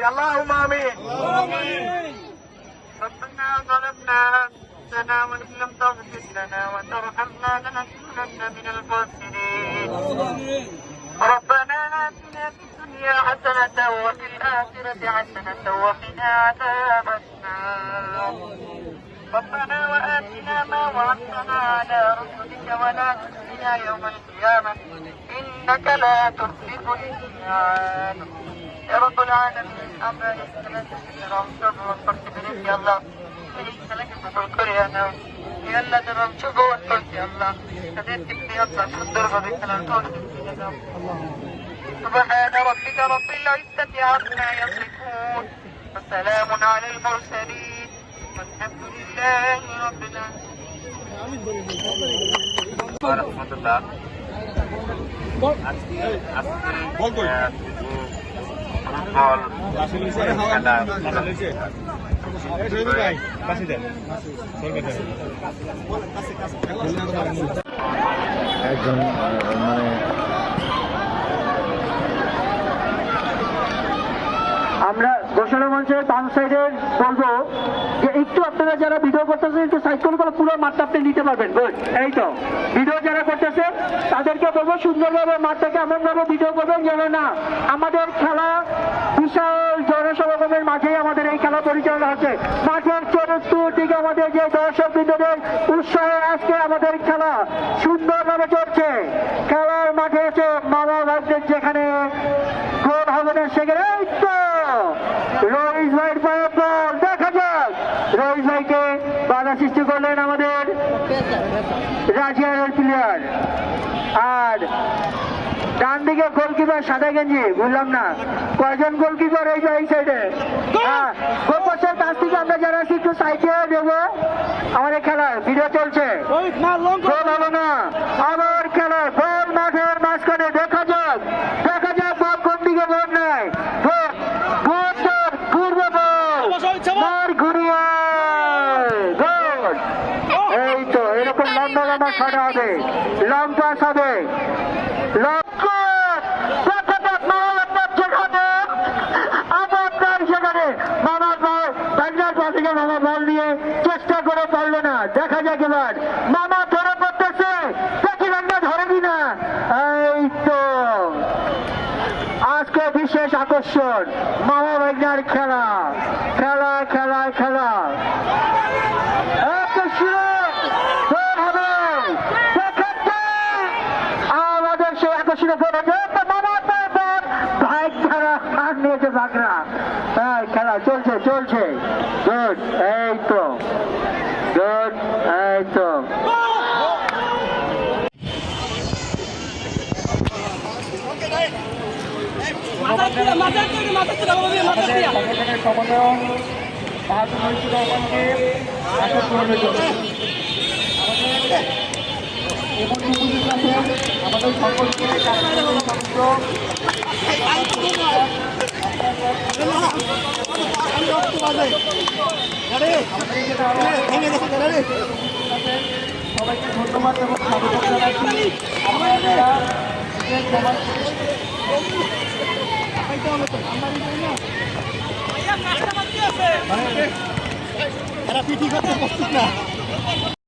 اللهم آمين. ربنا ظلمنا أنفسنا وإن لم تغفر لنا وترحمنا لنكونن من الخاسرين. ربنا آتنا في الدنيا حسنة وفي الآخرة حسنة وقنا عذاب النار. ربنا وآتنا ما وعدتنا على رسلك ولا تخزنا يوم القيامة إنك لا تخلف الميعاد. يا رب العالمين আমরা ইসলামের অংশগ্রহণ করতে পেরেছি আল্লাহ, এই খেলাকে কবুল করে নাও। হে আল্লাহ, যারা অংশগ্রহণ করছে আল্লাহ, তাদেরকে আল্লাহ সুন্দরভাবে খেলার তৌফিক দিয়ে দাও। سبحان ربك رب العزة عما يصفون وسلام على المرسلين والحمد لله رب একজন আমরা ঘোষণা মঞ্চের বাম সাইডে বলবো যে একটু আপনারা যারা ভিডিও করতেছেন একটু সাইড করে পুরো মাঠটা আপনি নিতে পারবেন। গুড, এই তো ভিডিও যারা করতেছে তাদেরকে বলবো সুন্দরভাবে মাঠটাকে এমনভাবে ভিডিও করবেন যেন না আমাদের খেলা বিশাল জনসমাগমের মাঝেই আমাদের এই খেলা পরিচালনা হচ্ছে। মাঠের চতুর্দিকে আমাদের যে দর্শক বৃন্দদের উৎসাহে আজকে আমাদের খেলা সুন্দরভাবে চলছে। খেলার মাঠে এসে মামা ভাবছেন যেখানে গোল হবে না সেখানে এই তো রইস ভাইয়ের পায়ে বল, দেখা যাক রইস ভাইকে বাধা সৃষ্টি করলেন আমাদের রাশিয়ার প্লেয়ার। আর ডান দিকে গোলকিপার সাদা গেঞ্জি, বুঝলাম না কয়জন গোলকিপার এই যে এই সাইডে। গোপাসের কাছ থেকে আমরা যারা আছি একটু সাইডে দেবো, আমাদের খেলার ভিডিও চলছে। গোল হলো না, আবার খেলা বল মাঠের মাঝখানে, দেখা যাক বল কোন দিকে বল নাই, ঘুরবে বল মার ঘুরিয়ে গোল। এই তো এরকম লম্বা লম্বা শট হবে, লং পাস হবে, মামা বল নিয়ে চেষ্টা করে পারলো না। দেখা যাক এবার মামা ধরে পড়তেছে, দেখিলেন না ধরে কিনা। এই তো আজকে বিশেষ আকর্ষণ মামা ভাইনার খেলা খেলা খেলা খেলা আমাদের সেই আকর্ষণীয় খেলা চলছে চলছে। গুড, এই তো গুড, এই তো আমাদের সকলকে সবাইকে ধন্যবাদ এবং স্বাগত জানাচ্ছি। আমরা পিঠি করতে প্রস্তুত না।